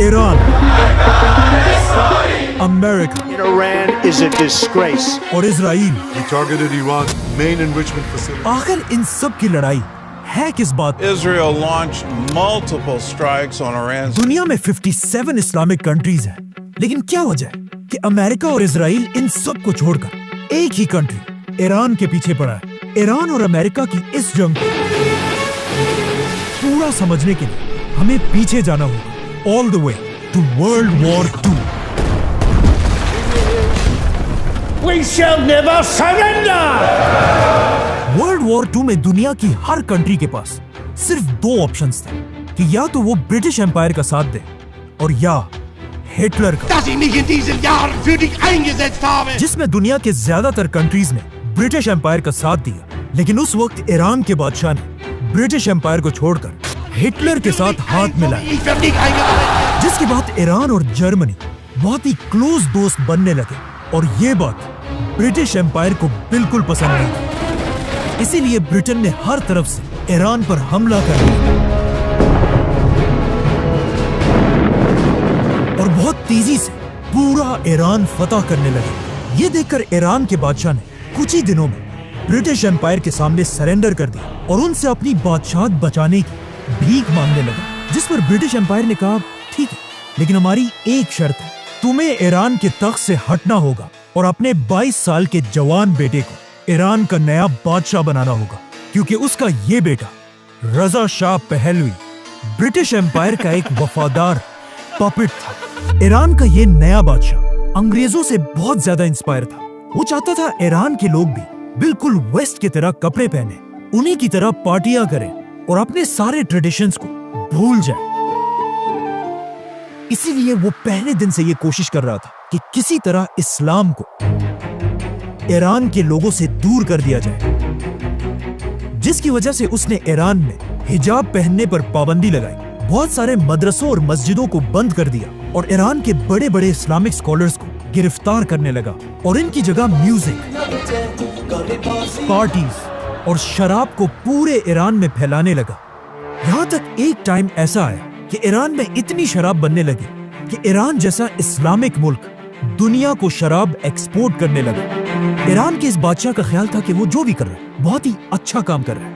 Iran, America, Iran is a disgrace. और Israel. We targeted Iran's main enrichment facility. आखिर इन सब की लड़ाई है किस बात? Israel launched multiple strikes on Iran. दुनिया में 57 इस्लामिक कंट्रीज हैं, लेकिन क्या वजह है कि अमेरिका और इजराइल इन सब को छोड़कर एक ही कंट्री ईरान के पीछे पड़ा है? ईरान और अमेरिका की इस जंग को पूरा समझने के लिए हमें पीछे जाना होगा, all the way to world war 2। We shall never surrender. World war 2 में दुनिया की हर कंट्री के पास सिर्फ 2 ऑप्शंस थे कि या तो वो ब्रिटिश एम्पायर का साथ दे और या हिटलर का, Dass ich mich in diesen Jahren für dich eingesetzt habe. जिसमें दुनिया के ज्यादातर कंट्रीज ने ब्रिटिश एम्पायर का साथ दिया, लेकिन उस वक्त ईरान के बादशाह ने ब्रिटिश एम्पायर को छोड़कर हिटलर के साथ हाथ मिलाया, Ich werde nicht eingeladen. जिसके बाद ईरान और जर्मनी बहुत ही क्लोज दोस्त बनने लगे और ये बात ब्रिटिश एम्पायर को बिल्कुल पसंद नहीं थी। इसीलिए ब्रिटेन ने हर तरफ से ईरान पर हमला कर दिया और बहुत तेजी से पूरा ईरान फतह करने लगे। ये देखकर ईरान के बादशाह ने कुछ ही दिनों में ब्रिटिश एम्पायर के सामने सरेंडर कर दिया और उनसे अपनी बादशाहत बचाने की भीख मांगने लगा, जिस पर ब्रिटिश एम्पायर ने कहा, ठीक है, लेकिन हमारी एक शर्त है, तुम्हें ईरान के तख्त से हटना होगा और अपने 22 साल के जवान बेटे को ईरान का नया बादशाह बनाना होगा, क्योंकि उसका ये बेटा रजा शाह पहलवी ब्रिटिश एम्पायर का एक वफादार पपेट था। ईरान का ये नया बादशाह अंग्रेजों से बहुत ज्यादा इंस्पायर था। वो चाहता था ईरान के लोग भी बिल्कुल वेस्ट की तरह कपड़े पहने, उन्हीं की तरह पार्टियां करें और अपने सारे ट्रेडिशंस को भूल जाए। इसीलिए वो पहले दिन से ये कोशिश कर रहा था कि किसी तरह इस्लाम को ईरान के लोगों से दूर कर दिया जाए, जिसकी वजह से उसने ईरान में हिजाब पहनने पर पाबंदी लगाई, बहुत सारे मदरसों और मस्जिदों को बंद कर दिया और ईरान के बड़े बड़े इस्लामिक स्कॉलर्स को गिरफ्तार करने लगा और इनकी जगह म्यूजिक, पार्टीज और शराब को पूरे ईरान में फैलाने लगा। यहाँ तक एक टाइम ऐसा आया कि ईरान में इतनी शराब बनने लगी कि ईरान जैसा इस्लामिक मुल्क दुनिया को शराब एक्सपोर्ट करने लगा। ईरान के इस बादशाह का ख्याल था कि वो जो भी कर रहा है बहुत ही अच्छा काम कर रहा है।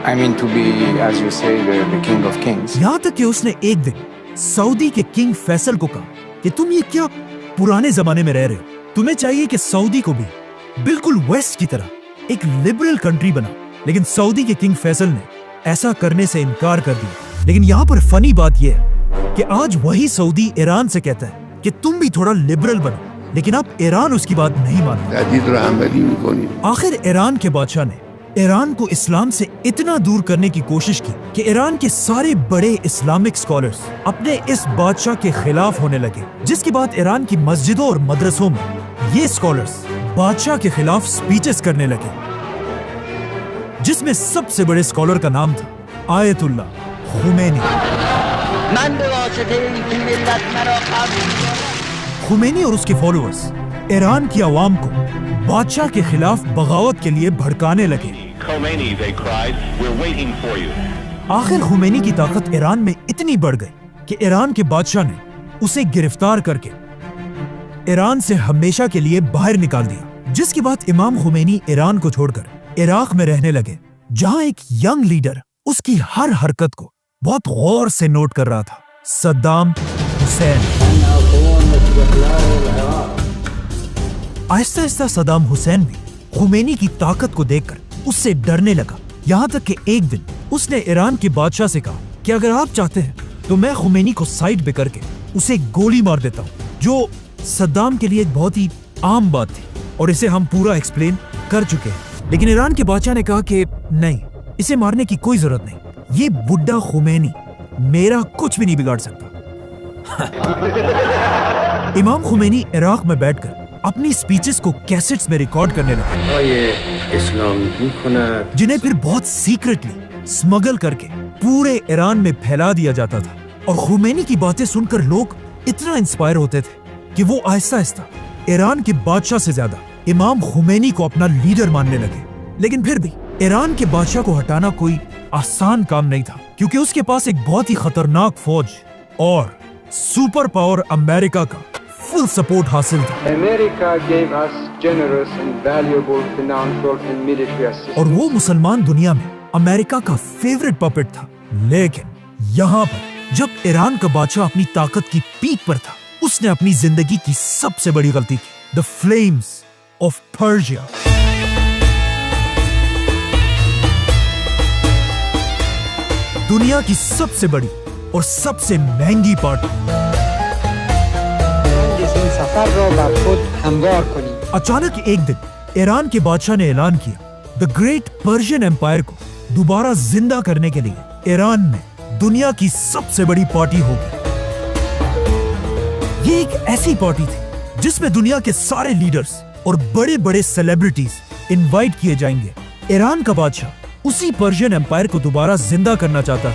I mean to be, as you say, the king of kings. यहाँ तक कि उसने एक दिन सऊदी के किंग फैसल को कहा कि तुम ये क्या पुराने जमाने में रह रहे हो, तुम्हें चाहिए कि सऊदी को भी बिल्कुल वेस्ट की तरह एक लिबरल कंट्री बना। लेकिन सऊदी के किंग फैसल ने ऐसा करने से इनकार कर दिया। लेकिन यहाँ पर फनी बात यह है कि आज वही सऊदी ईरान से कहता है कि तुम भी थोड़ा लिबरल बनो, लेकिन अब ईरान उसकी बात नहीं मानता। आखिर ईरान के बादशाह ने ईरान को इस्लाम से इतना दूर करने की कोशिश की कि ईरान के सारे बड़े इस्लामिक स्कॉलर्स अपने इस बादशाह के खिलाफ होने लगे, जिसके बाद ईरान की मस्जिदों और मदरसों में ये स्कॉलर्स बादशाह के खिलाफ स्पीचेस करने लगे, जिसमें सबसे बड़े स्कॉलर का नाम था आयतुल्लाह खुमैनी। खुमैनी और उसके फॉलोअर्स ईरान की आवाम को बादशाह के खिलाफ बगावत के लिए भड़काने लगे। आखिर खुमैनी की ताकत ईरान में इतनी बढ़ गई कि ईरान के बादशाह ने उसे गिरफ्तार करके ईरान से हमेशा के लिए बाहर निकाल दिया, जिसके बाद इमाम खुमैनी ईरान को छोड़कर इराक में रहने लगे, जहां एक यंग लीडर उसकी हर हरकत को बहुत गौर से नोट कर रहा था, सद्दाम हुसैन। आहिस्ता आहिस्ता सद्दाम हुसैन भी खुमैनी की ताकत को देखकर उससे डरने लगा। यहाँ तक कि एक दिन उसने ईरान के बादशाह से कहा कि अगर आप चाहते हैं तो मैं खुमैनी को साइड पे करके उसे गोली मार देता हूँ, जो सद्दाम के लिए एक बहुत ही आम बात थी और इसे हम पूरा एक्सप्लेन कर चुके हैं। लेकिन ईरान के बादशाह ने कहा कि नहीं, इसे मारने की कोई जरूरत नहीं, ये बुड्ढा खुमैनी मेरा कुछ भी नहीं बिगाड़ सकता। इमाम खुमैनी इराक में बैठकर अपनी स्पीचेस को कैसेट्स में रिकॉर्ड करने लगे, जिन्हें फिर बहुत सीक्रेटली स्मगल करके पूरे ईरान में फैला दिया जाता था। और खुमैनी की बातें सुनकर लोग इतना इंस्पायर होते थे कि वो आहिस्ता आहिस्ता ईरान के बादशाह से ज्यादा इमाम खुमैनी को अपना लीडर मानने लगे। लेकिन फिर भी ईरान के बादशाह को हटाना कोई आसान काम नहीं था, क्योंकि उसके पास एक बहुत ही खतरनाक फौज और सुपर पावर अमेरिका का फुल सपोर्ट हासिल था America gave us generous and valuable financial and military assistance. और वो मुसलमान दुनिया में अमेरिका का फेवरेट पपेट था। लेकिन यहाँ पर जब ईरान का बादशाह अपनी ताकत की पीक पर था, उसने अपनी जिंदगी की सबसे बड़ी गलती की, द फ्लेम्स ऑफ पर्शिया। दुनिया की सबसे बड़ी और सबसे महंगी पार्टी अचानक एक दिन ईरान के बादशाह ने ऐलान किया, द ग्रेट पर्शियन एम्पायर को दोबारा जिंदा करने के लिए ईरान में दुनिया की सबसे बड़ी पार्टी होगी। ये एक ऐसी पार्टी थी जिसमें दुनिया के सारे लीडर्स और बड़े बड़े सेलिब्रिटीज इनवाइट किए जाएंगे। ईरान का बादशाह उसी पर्शियन एम्पायर को दोबारा जिंदा करना चाहता था,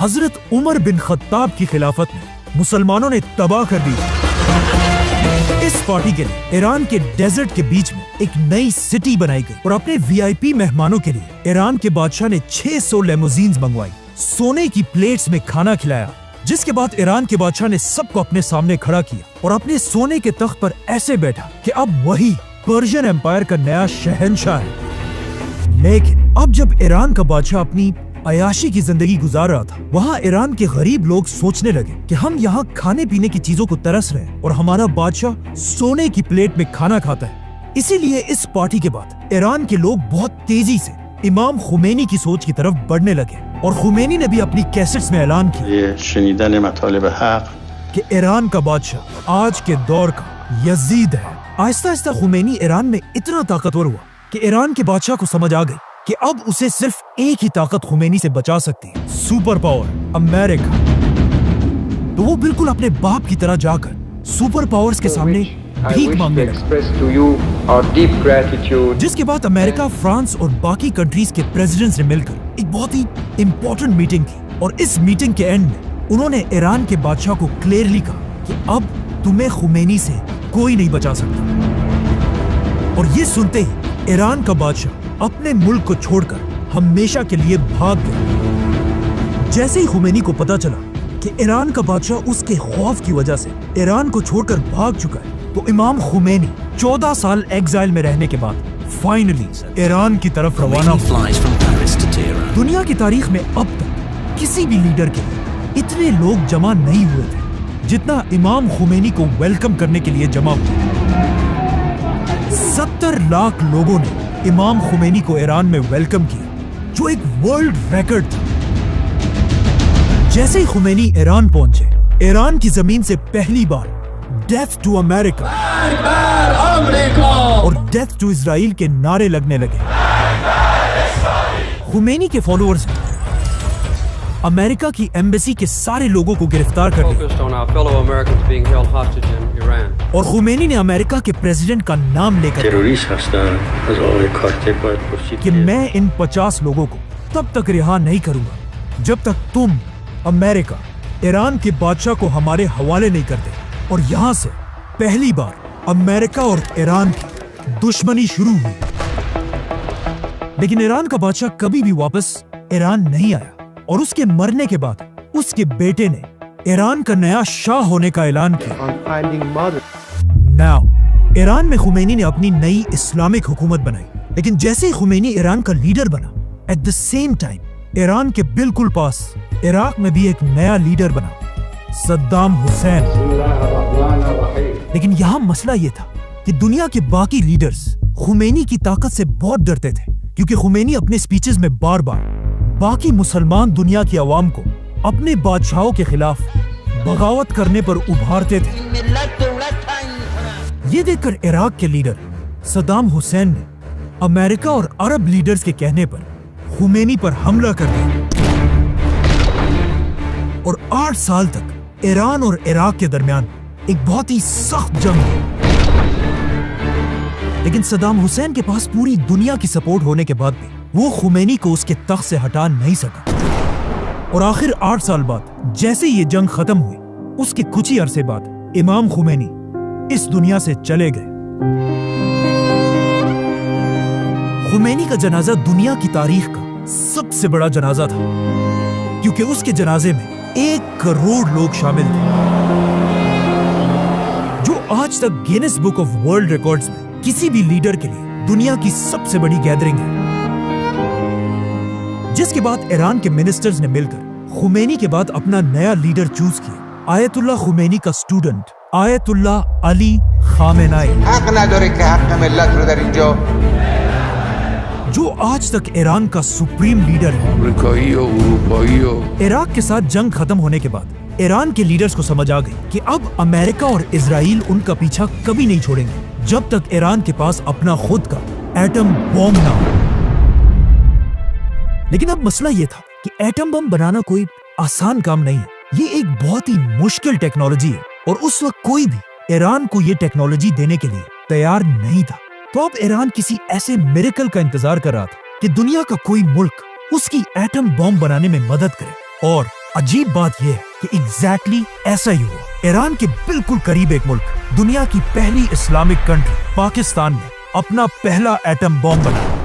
हजरत उमर बिन खत्ताब की खिलाफत में मुसलमानों ने तबाह कर दी। इस पार्टी के लिए ईरान के डेजर्ट के बीच में एक नई सिटी बनाई गई और अपने वीआईपी मेहमानों के लिए ईरान के बादशाह ने 600 लेमोजीन्स मंगवाई, सोने की प्लेट्स में खाना खिलाया, जिसके बाद ईरान के बादशाह ने सबको अपने सामने खड़ा किया और अपने सोने के तख्त पर ऐसे बैठा कि अब वही पर्शियन एम्पायर का नया शहंशाह है। लेकिन अब जब ईरान का बादशाह अपनी अयाशी की जिंदगी गुजार रहा था, वहाँ ईरान के गरीब लोग सोचने लगे कि हम यहाँ खाने पीने की चीजों को तरस रहे हैं और हमारा बादशाह सोने की प्लेट में खाना खाता है। इसीलिए इस पार्टी के बाद ईरान के लोग बहुत तेजी से इमाम खुमैनी की सोच की तरफ बढ़ने लगे और खुमैनी ने भी अपनी कैसेट्स में ऐलान किया शनीदन मतालिब हक कि ईरान का बादशाह आज के दौर का यजीद है। आहिस्ता आहिस्ता खुमैनी ईरान में इतना ताकतवर हुआ कि ईरान के बादशाह को समझ आ गई कि अब उसे सिर्फ एक ही ताकत खुमैनी से बचा सकती है, सुपर पावर अमेरिका। तो वो बिल्कुल अपने बाप की तरह जाकर सुपर पावर्स के सामने भीख मांगने लगा, जिसके बाद अमेरिका, फ्रांस और बाकी कंट्रीज के प्रेसिडेंट्स ने मिलकर एक बहुत ही इंपॉर्टेंट मीटिंग की और इस मीटिंग के एंड में उन्होंने ईरान के बादशाह को क्लियरली कहा कि अब तुम्हें खुमैनी से कोई नहीं बचा सकता। और ये सुनते ही ईरान का बादशाह अपने मुल्क को छोड़कर हमेशा के लिए भाग गया। जैसे ही खुमैनी को पता चला कि ईरान का बादशाह उसके खौफ की वजह से ईरान को छोड़कर भाग चुका है, तो इमाम खुमैनी 14 साल एग्जाइल में रहने के बाद फाइनली ईरान की तरफ रवाना हुआ। दुनिया की तारीख में अब तक किसी भी लीडर के लिए इतने लोग जमा नहीं हुए थे जितना इमाम खुमैनी को वेलकम करने के लिए जमा हुआ। 70 लाख लोगों ने इमाम खुमैनी को ईरान में वेलकम किया, जो एक वर्ल्ड रिकॉर्ड था। जैसे ही खुमैनी ईरान पहुंचे, ईरान की जमीन से पहली बार डेथ टू अमेरिका और डेथ टू इजराइल के नारे लगने लगे। खुमैनी के फॉलोअर्स ने अमेरिका की एम्बेसी के सारे लोगों को गिरफ्तार कर लिया और खुमैनी ने अमेरिका के प्रेसिडेंट का नाम लेकर कि मैं इन 50 लोगों को तब तक रिहा नहीं करूंगा जब तक तुम अमेरिका ईरान के बादशाह को हमारे हवाले नहीं करते। और यहाँ से पहली बार अमेरिका और ईरान की दुश्मनी शुरू हुई। लेकिन ईरान का बादशाह कभी भी वापस ईरान नहीं आया और उसके मरने के बाद उसके बेटे ने ईरान का नया शाह होने का ऐलान किया। नाउ ईरान में खुमैनी ने अपनी नई इस्लामिक हुकूमत बनाई, लेकिन जैसे ही खुमैनी ईरान का लीडर बना, at the same time Iran के बिल्कुल पास इराक में भी एक नया लीडर बना, सद्दाम हुसैन। लेकिन यहाँ मसला ये था कि दुनिया के बाकी लीडर्स खुमैनी की ताकत से बहुत डरते थे, क्योंकि खुमैनी अपने स्पीचेस में बार बार बाकी मुसलमान दुनिया की आवाम को अपने बादशाहों के खिलाफ बगावत करने पर उभारते थे। ये देखकर इराक के लीडर सद्दाम हुसैन ने अमेरिका और अरब लीडर्स के कहने पर खुमैनी पर हमला कर दिया और 8 साल तक ईरान और इराक के दरमियान एक बहुत ही सख्त जंग हुई। लेकिन सद्दाम हुसैन के पास पूरी दुनिया की सपोर्ट होने के बाद भी वो खुमैनी को उसके तख्त से हटा नहीं सका। और आखिर 8 साल बाद जैसे ये जंग खत्म हुई, उसके कुछ ही अरसे बाद इमाम खुमैनी इस दुनिया से चले गए। खुमैनी का जनाजा दुनिया की तारीख का सबसे बड़ा जनाजा था, क्योंकि उसके जनाजे में 1 करोड़ लोग शामिल थे, जो आज तक Guinness book of world records में किसी भी लीडर के लिए दुनिया की सबसे बड़ी गैदरिंग है। जिसके बाद ईरान के मिनिस्टर्स ने मिलकर खुमैनी के बाद अपना नया लीडर चूज किया, आयतुल्लाह खुमैनी का स्टूडेंट आयतुल्लाह अली खामेनाई, जो आज तक ईरान का सुप्रीम लीडर है। इराक के साथ जंग खत्म होने के बाद ईरान के लीडर्स को समझ आ गई कि अब अमेरिका और इजराइल उनका पीछा कभी नहीं छोड़ेंगे जब तक ईरान के पास अपना खुद का एटम बॉम्ब ना हो। लेकिन अब मसला यह था कि एटम बम बनाना कोई आसान काम नहीं है, ये एक बहुत ही मुश्किल टेक्नोलॉजी है और उस वक्त कोई भी ईरान को ये टेक्नोलॉजी देने के लिए तैयार नहीं था। तो अब ईरान किसी ऐसे मिरेकल का इंतजार कर रहा था कि दुनिया का कोई मुल्क उसकी एटम बॉम्ब बनाने में मदद करे। और अजीब बात यह है कि एग्जैक्टली ऐसा ही हुआ। ईरान के बिल्कुल करीब एक मुल्क, दुनिया की पहली इस्लामिक कंट्री पाकिस्तान ने अपना पहला एटम बॉम्ब बनाया।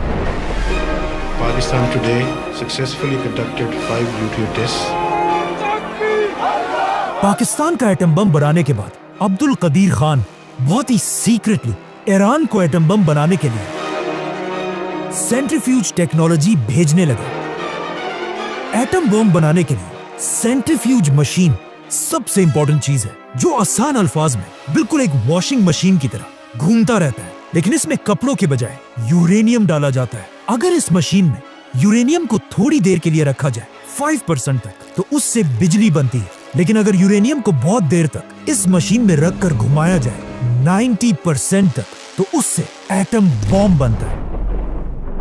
Pakistan today successfully conducted 5 nuclear tests. Pakistan का एटम बम बनाने के बाद अब्दुल कदीर खान बहुत ही सीक्रेटली ईरान को एटम बम बनाने के लिए सेंट्रीफ्यूज टेक्नोलॉजी भेजने लगे। एटम बम बनाने के लिए सेंट्रीफ्यूज मशीन सबसे इंपॉर्टेंट चीज है, जो आसान अल्फाज में बिल्कुल एक वॉशिंग मशीन की तरह घूमता रहता है, लेकिन इसमें कपड़ों के बजाय यूरेनियम डाला जाता है। अगर इस मशीन में यूरेनियम को थोड़ी देर के लिए रखा जाए 5% तक, तो उससे बिजली बनती है। लेकिन अगर यूरेनियम को बहुत देर तक इस मशीन में रखकर घुमाया जाए 90% तक, तो उससे एटम बॉम्ब बनता है।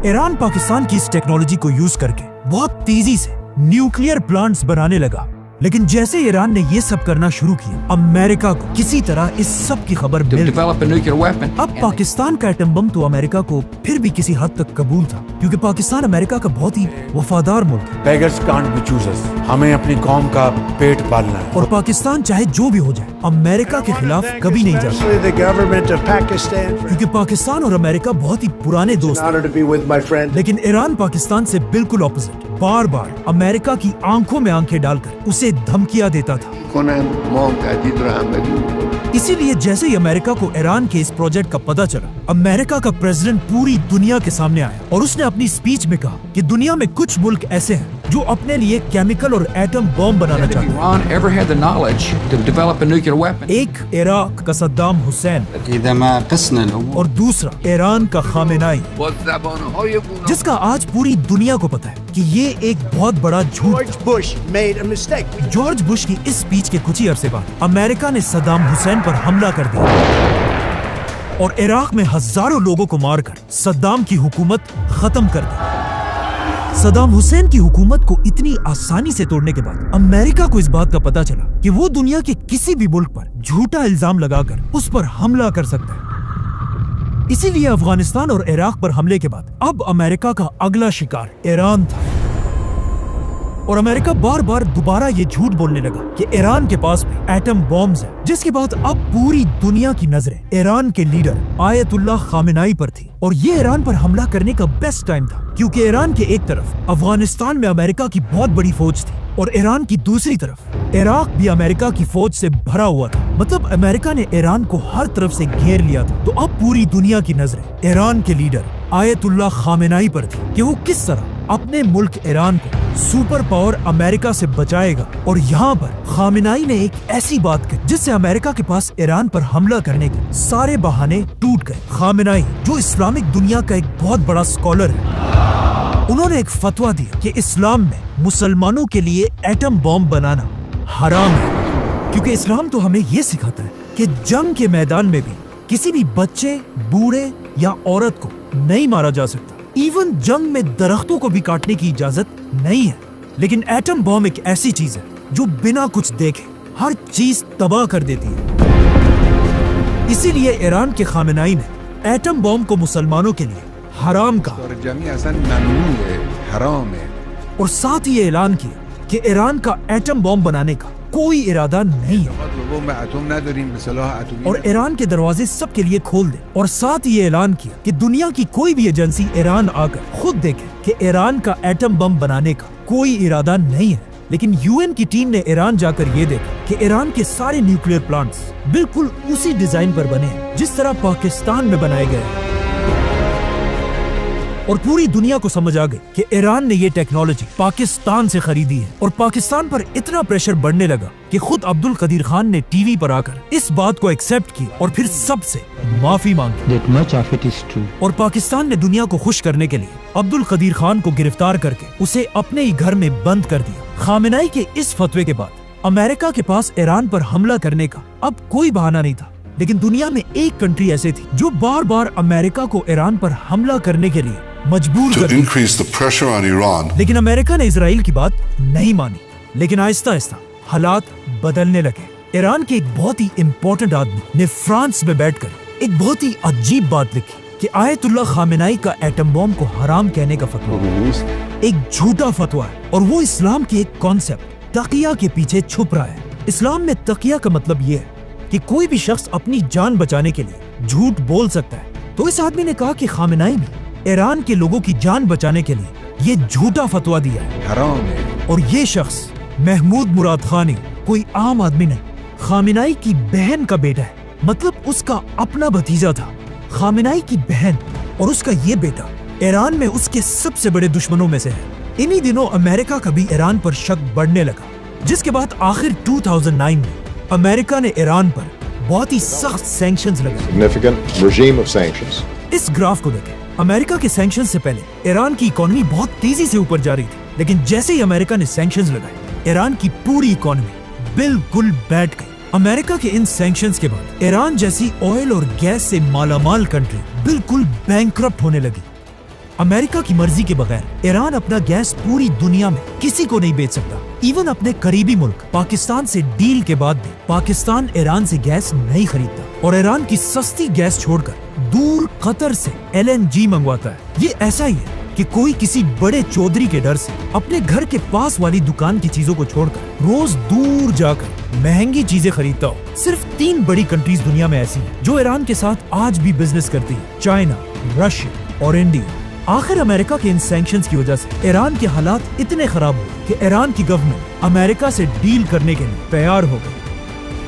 ईरान पाकिस्तान की इस टेक्नोलॉजी को यूज करके बहुत तेजी से न्यूक्लियर प्लांट्स बनाने लगा। लेकिन जैसे ईरान ने ये सब करना शुरू किया, अमेरिका को किसी तरह इस सब की खबर मिल गई। अब पाकिस्तान का एटम बम तो अमेरिका को फिर भी किसी हद तक कबूल था, क्योंकि पाकिस्तान अमेरिका का बहुत ही वफादार मुल्क है। Beggars can't be choosers. हमें अपनी कौम का पेट पालना है। और पाकिस्तान चाहे जो भी हो जाए, अमेरिका के खिलाफ कभी नहीं जाता, क्योंकि पाकिस्तान और अमेरिका बहुत ही पुराने दोस्त हैं। लेकिन ईरान पाकिस्तान से बिल्कुल ऑपोजिट, बार बार अमेरिका की आंखों में आंखें डालकर उसे धमकियां देता था। इसीलिए जैसे ही अमेरिका को ईरान के इस प्रोजेक्ट का पता चला, अमेरिका का प्रेसिडेंट पूरी दुनिया के सामने आया और उसने अपनी स्पीच में कहा कि दुनिया में कुछ मुल्क ऐसे हैं जो अपने लिए केमिकल और एटम बॉम्ब बनाना चाहते हैं। एक इराक का सद्दाम हुसैन और दूसरा ईरान का खामेनाई, जिसका आज पूरी दुनिया को पता है कि ये एक बहुत बड़ा झूठ। जॉर्ज बुश की इस स्पीच के कुछ ही अरसे बाद अमेरिका ने सद्दाम हुसैन पर हमला कर दिया और इराक में हजारों लोगों को मारकर सद्दाम की हुकूमत खत्म कर दी। सद्दाम हुसैन की हुकूमत को इतनी आसानी से तोड़ने के बाद अमेरिका को इस बात का पता चला कि वो दुनिया के किसी भी मुल्क पर झूठा इल्जाम लगाकर उस पर हमला कर सकता है। इसीलिए अफगानिस्तान और इराक पर हमले के बाद अब अमेरिका का अगला शिकार ईरान था। और अमेरिका बार बार दोबारा ये झूठ बोलने लगा कि ईरान के पास भी एटम बॉम्ब्स हैं, जिसके बाद अब पूरी दुनिया की नजरें ईरान के लीडर आयतुल्लाह खामेनाई पर थी। और ये ईरान पर हमला करने का बेस्ट टाइम था, क्योंकि ईरान के एक तरफ अफगानिस्तान में अमेरिका की बहुत बड़ी फौज थी और ईरान की दूसरी तरफ इराक भी अमेरिका की फौज से भरा हुआ था। मतलब अमेरिका ने ईरान को हर तरफ से घेर लिया था। तो अब पूरी दुनिया की नजरें ईरान के लीडर आयतुल्लाह खामेनाई पर थी कि वो किस तरह अपने मुल्क ईरान को सुपर पावर अमेरिका से बचाएगा। और यहाँ पर खामेनाई ने एक ऐसी बात की जिससे अमेरिका के पास ईरान पर हमला करने के सारे बहाने टूट गए। खामेनाई, जो इस्लामिक दुनिया का एक बहुत बड़ा स्कॉलर है, उन्होंने एक फतवा दिया कि इस्लाम में मुसलमानों के लिए एटम बॉम्ब बनाना हराम है, क्योंकि इस्लाम तो हमें ये सिखाता है कि जंग के मैदान में भी किसी भी बच्चे, बूढ़े या औरत को नहीं मारा जा सकता। इवन जंग में दरख्तों को भी काटने की इजाजत नहीं है। लेकिन एटम बॉम्ब एक ऐसी चीज है जो बिना कुछ देखे हर चीज तबाह कर देती है। इसीलिए ईरान के खामेनाई ने एटम बॉम्ब को मुसलमानों के लिए हराम कहा और साथ ही ऐलान किया कि ईरान का एटम बॉम्ब बनाने का कोई इरादा नहीं है और ईरान के दरवाजे सबके लिए खोल दे। और साथ ये ऐलान किया कि दुनिया की कोई भी एजेंसी ईरान आकर खुद देखे कि ईरान का एटम बम बनाने का कोई इरादा नहीं है। लेकिन यूएन की टीम ने ईरान जाकर ये देखा कि ईरान के सारे न्यूक्लियर प्लांट्स बिल्कुल उसी डिजाइन पर बने हैं जिस तरह पाकिस्तान में बनाए गए हैं। और पूरी दुनिया को समझ आ गई कि ईरान ने ये टेक्नोलॉजी पाकिस्तान से खरीदी है। और पाकिस्तान पर इतना प्रेशर बढ़ने लगा कि खुद अब्दुल कदीर खान ने टीवी पर आकर इस बात को एक्सेप्ट की और फिर सबसे माफी मांगी। और पाकिस्तान ने दुनिया को खुश करने के लिए अब्दुल कदीर खान को गिरफ्तार करके उसे अपने ही घर में बंद कर दिया। खामेनेई के इस फतवे के बाद अमेरिका के पास ईरान पर हमला करने का अब कोई बहाना नहीं था। लेकिन दुनिया में एक कंट्री ऐसे थी जो बार बार अमेरिका को ईरान पर हमला करने के लिए मजबूर कर दिया। लेकिन अमेरिका ने इजराइल की बात नहीं मानी। लेकिन आहिस्ता आहिस्ता हालात बदलने लगे। ईरान के एक बहुत ही इम्पोर्टेंट आदमी ने फ्रांस में बैठकर एक बहुत ही अजीब बात लिखी कि आयतुल्लाह खामेनेई का एटम बॉम्ब को हराम कहने का फतवा एक झूठा फतवा है और वो इस्लाम की एक कॉन्सेप्ट तकिया के पीछे छुप रहा है। इस्लाम में तकिया का मतलब ये है कि कोई भी शख्स अपनी जान बचाने के लिए झूठ बोल सकता है। तो इस आदमी ने कहा कि खामेनेई ने ईरान के लोगों की जान बचाने के लिए ये झूठा फतवा दिया है, हराम है। और ये शख्स महमूद मुराद खानी कोई आम आदमी नहीं, खामेनेई की बहन का बेटा है। मतलब उसका अपना भतीजा था। खामेनेई की बहन और उसका ये बेटा ईरान में उसके सबसे बड़े दुश्मनों में से है। इन्हीं दिनों अमेरिका का भी ईरान पर शक बढ़ने लगा, जिसके बाद आखिर 2009 में अमेरिका ने ईरान पर बहुत ही सख्त सैंक्शंस लगाए। इस ग्राफ को देखें। अमेरिका के सैंक्शंस से पहले ईरान की इकोनॉमी बहुत तेजी से ऊपर जा रही थी, लेकिन जैसे ही अमेरिका ने सैंक्शंस लगाए ईरान की पूरी इकोनॉमी बिल्कुल बैठ गई। अमेरिका के इन सैंक्शंस के बाद ईरान जैसी ऑयल और गैस से मालामाल कंट्री बिल्कुल बैंकरप्ट होने लगी। अमेरिका की मर्जी के बगैर ईरान अपना गैस पूरी दुनिया में किसी को नहीं बेच सकता। इवन अपने करीबी मुल्क पाकिस्तान से डील के बाद भी पाकिस्तान ईरान से गैस नहीं खरीदता और ईरान की सस्ती गैस छोड़कर दूर कतर से LNG मंगवाता है। ये ऐसा ही है कि कोई किसी बड़े चौधरी के डर से अपने घर के पास वाली दुकान की चीजों को छोड़कर रोज दूर जाकर महंगी चीजें खरीदता हो। सिर्फ 3 बड़ी कंट्रीज दुनिया में ऐसी हैं जो ईरान के साथ आज भी बिजनेस करती है, चाइना, रशिया और इंडिया। आखिर अमेरिका के इन सैंक्शंस की वजह से ईरान के हालात इतने खराब हुए कि ईरान की गवर्नमेंट अमेरिका से डील करने के लिए तैयार हो गई।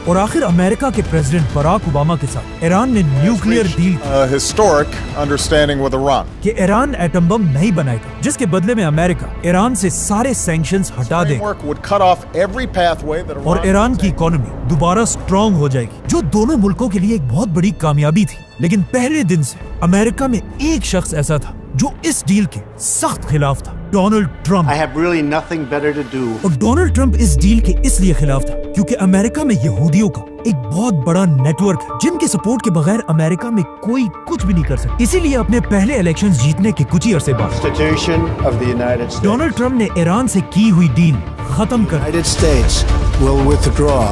और आखिर अमेरिका के प्रेसिडेंट बराक ओबामा के साथ ईरान ने nuclear deal historic understanding with Iran कि ईरान एटम बम नहीं बनाएगा, जिसके बदले में अमेरिका ईरान से सारे सैंक्शंस हटा देगा और ईरान की इकोनॉमी दोबारा स्ट्रॉन्ग हो जाएगी, जो दोनों मुल्कों के लिए एक बहुत बड़ी कामयाबी थी। लेकिन पहले दिन से अमेरिका में एक शख्स ऐसा था जो इस डील के सख्त खिलाफ था, Donald Trump. I have really nothing better to do. और डोनाल्ड ट्रंप इस डील के इसलिए खिलाफ था क्योंकि अमेरिका में यहूदियों का एक बहुत बड़ा नेटवर्क है जिनके सपोर्ट के बगैर अमेरिका में कोई कुछ भी नहीं कर सकता। इसीलिए अपने पहले इलेक्शंस जीतने के कुछ ही अरसे बाद डोनाल्ड ट्रंप ने ईरान से की हुई डील खत्म कर United States will withdraw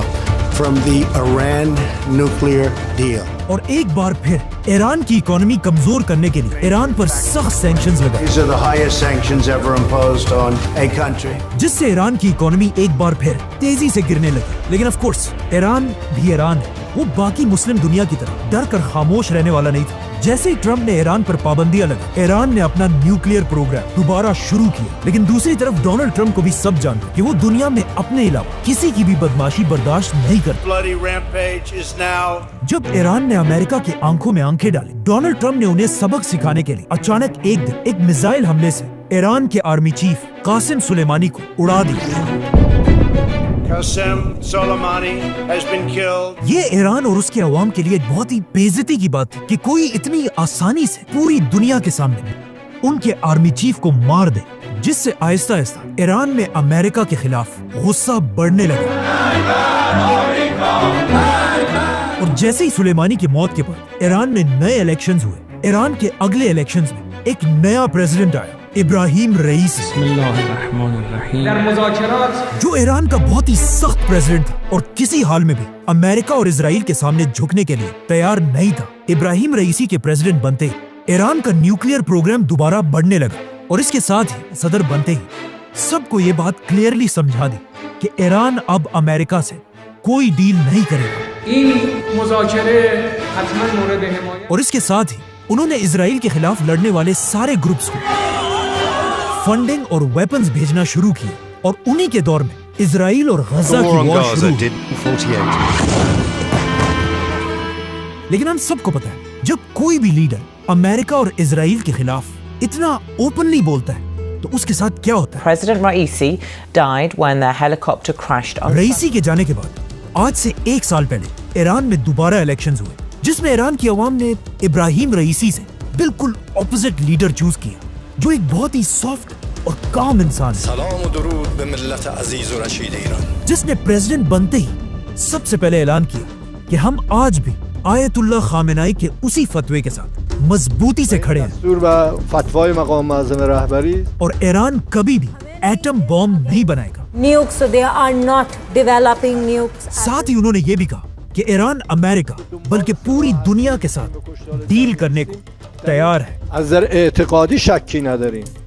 from the Iran nuclear deal. और एक बार फिर ईरान की इकोनॉमी कमजोर करने के लिए ईरान पर सख्त सैंक्शंस लगाए। These are the highest sanctions ever imposed on a country. जिससे ईरान की इकोनॉमी एक बार फिर तेजी से गिरने लगी। लेकिन ऑफ कोर्स ईरान भी ईरान है, वो बाकी मुस्लिम दुनिया की तरह डर कर खामोश रहने वाला नहीं था। जैसे ही ट्रंप ने ईरान पर पाबंदियां लगा, ईरान ने अपना न्यूक्लियर प्रोग्राम दोबारा शुरू किया। लेकिन दूसरी तरफ डोनाल्ड ट्रंप को भी सब जानते कि वो दुनिया में अपने अलावा किसी की भी बदमाशी बर्दाश्त नहीं करता। Bloody rampage is now. जब ईरान ने अमेरिका की आंखों में आंखें डाली, डोनाल्ड ट्रंप ने उन्हें सबक सिखाने के लिए अचानक एक दिन एक मिसाइल हमले से ईरान के आर्मी चीफ कासिम सुलेमानी को उड़ा दिया। Qasem Soleimani has been killed. ये ईरान और उसके अवाम के लिए बहुत ही बेइज्जती की बात है कि कोई इतनी आसानी से पूरी दुनिया के सामने उनके आर्मी चीफ को मार दे, जिससे आहिस्ता आहिस्ता ईरान में अमेरिका के खिलाफ गुस्सा बढ़ने लगा। और जैसे ही सुलेमानी की मौत के बाद ईरान में नए इलेक्शंस हुए। ईरान के अगले इलेक्शंस में एक नया प्रेसिडेंट आया, इब्राहिम रईसी, जो ईरान का बहुत ही सख्त प्रेसिडेंट था और किसी हाल में भी अमेरिका और इजराइल के सामने झुकने के लिए तैयार नहीं था। इब्राहिम रईसी के प्रेसिडेंट बनते ही ईरान का न्यूक्लियर प्रोग्राम दोबारा बढ़ने लगा और इसके साथ ही सदर बनते ही सबको ये बात क्लियरली समझा दी कि ईरान अब अमेरिका से कोई डील नहीं करेगा, और इसके साथ ही उन्होंने इजराइल के खिलाफ लड़ने वाले सारे ग्रुप्स को फंडिंग और वेपन्स भेजना शुरू किए, और उन्हीं के दौर में इजराइल और गजा की वॉर शुरू हुई। लेकिन हम सबको पता है, जब कोई भी लीडर अमेरिका और इजराइल के खिलाफ इतना ओपनली बोलता है तो उसके साथ क्या होता है। President Raisi died when their helicopter crashed on रईसी के जाने के बाद आज से 1 साल पहले ईरान में दोबारा इलेक्शंस हुए, जिसमें ईरान की आवाम ने इब्राहिम रईसी से बिल्कुल ऑपोजिट लीडर चूज किया, जो एक बहुत ही सॉफ्ट और काम इंसान है, जिसने प्रेसिडेंट बनते ही सबसे पहले ऐलान किया कि हम आज भी आयतुल्लाह खामेनाई के उसी फतवे के साथ मजबूती से खड़े हैं, और ईरान कभी भी एटम बॉम्ब नहीं बनाएगा। Nukes, they are not developing nukes. साथ ही उन्होंने ये भी कहा कि ईरान अमेरिका बल्कि पूरी दुनिया के साथ डील करने को तैयार है,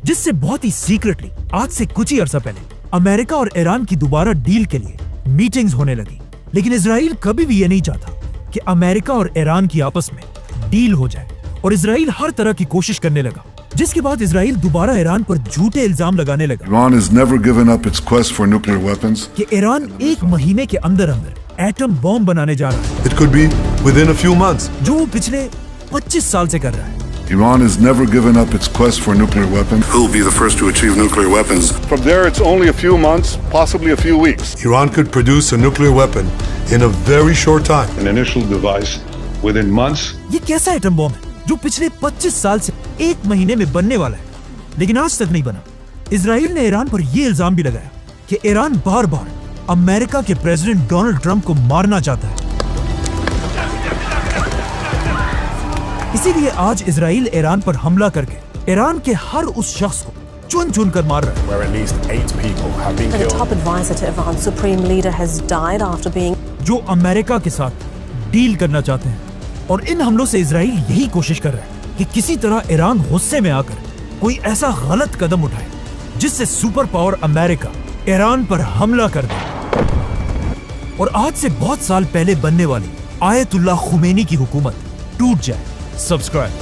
जिससे बहुत ही सीक्रेटली आज से कुछ ही अरसा पहले अमेरिका और ईरान की दोबारा डील के लिए मीटिंग्स होने लगी। लेकिन इजराइल कभी भी ये नहीं चाहता कि अमेरिका और ईरान की आपस में डील हो जाए, और इजराइल हर तरह की कोशिश करने लगा, जिसके बाद इजराइल दोबारा ईरान पर झूठे इल्जाम लगाने लगा Iran has never given up its quest for nuclear weapons. कि ईरान 1 महीने के अंदर अंदर एटम बॉम्ब बनाने जा रहा है, It could be within a few months. जो वो पिछले 25 साल से कर रहा है। Iran has never given up its quest for nuclear weapons. Who will be the first to achieve nuclear weapons? From there, it's only a few months, possibly a few weeks. Iran could produce a nuclear weapon in a very short time. An initial device within months. ये कैसा atom bomb है जो पिछले 25 साल से 1 महीने में बनने वाला है, लेकिन आज तक नहीं बना। इजराइल ने ईरान पर यह इल्जाम भी लगाया कि ईरान बार बार अमेरिका के प्रेसिडेंट डोनाल्ड ट्रंप को मारना चाहता है। इसीलिए आज इजराइल ईरान पर हमला करके ईरान के हर उस शख्स को चुन चुन कर मार रहा है जो अमेरिका के साथ डील करना चाहते हैं, और इन हमलों से इजराइल यही कोशिश कर रहा है कि किसी तरह ईरान गुस्से में आकर कोई ऐसा गलत कदम उठाए जिससे सुपर पावर अमेरिका ईरान पर हमला कर दे, और आज से बहुत साल पहले बनने वाली आयतुल्लाह खुमैनी की हुकूमत टूट जाए। सब्सक्राइब।